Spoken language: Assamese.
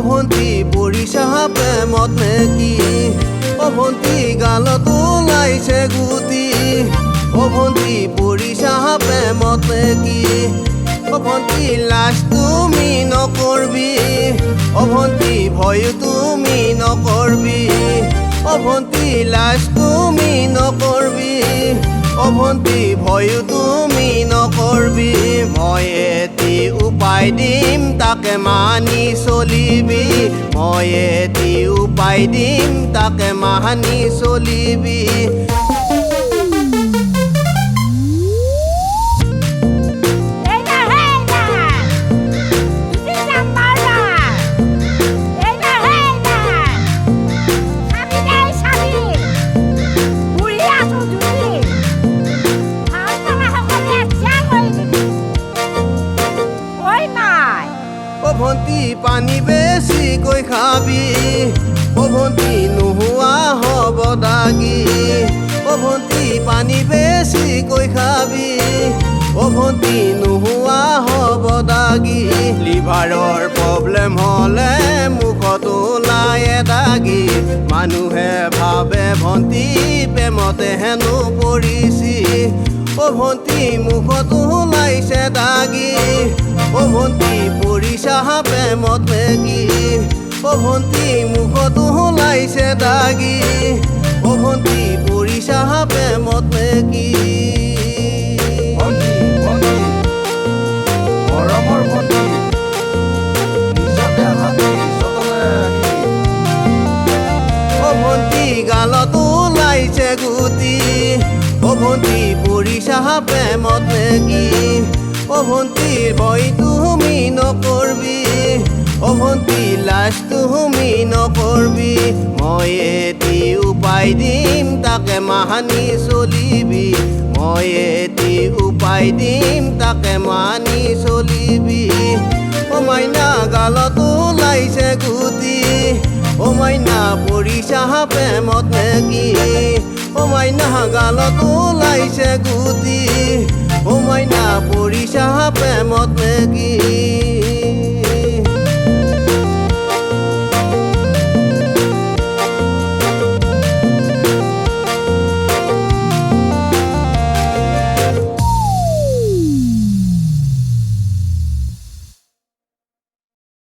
ভন্তি পৰিছা প্ৰেমত নেকি ভন্তি গালত ওলাইছে গুটি ভন্তি পৰিছা প্ৰেমত নেকি ভন্তি লাজ তুমি নকৰবি ভন্তি ভয় তুমি নকৰবি ভন্তি লাজ তুমি নকৰবি ভন্তি ভয় তুমি নকৰবি মই এটি উপায় দিম তাকে মানি চলিবি মই এটি উপায় দিম তাকে মানি চলিবি ভন্তি পানী বেছিকৈ খাবি ভন্তি নোহোৱা হ'ব দাগি ভন্তি পানী বেছিকৈ খাবি ভন্তি নোহোৱা হ'ব দাগি লিভাৰৰ প্ৰব্লেম হ'লে মুখত ওলায় দাগি মানুহে ভাবে ভন্তি প্ৰেমতে হেনো পৰিছি ভন্তি মুখত ওলাইছে দাগি ভন্তি পৰিছা প্ৰেমত নেকি ভন্তি মুখত ওলাইছে দাগি ভন্তি পৰিছা প্ৰেমত নেকি ভন্তি গালত ওলাইছে গুটি ভন্তি পৰিছা প্ৰেমত নেকি ভন্তিৰ ভয় তুমি নকৰবি ভন্তি লাজ তুমি নকৰবি মই এটি উপায় দিম তাকে মানি চলিবি মই এটি উপায় দিম তাকে মানি চলিবি মাইনা গালত ওলাইছে গুটি মাইনা পৰিছা প্ৰেমত নেকি মাইনা গালত ওলাইছে গুটি মাইনা পৰিছা প্ৰেমত নেকি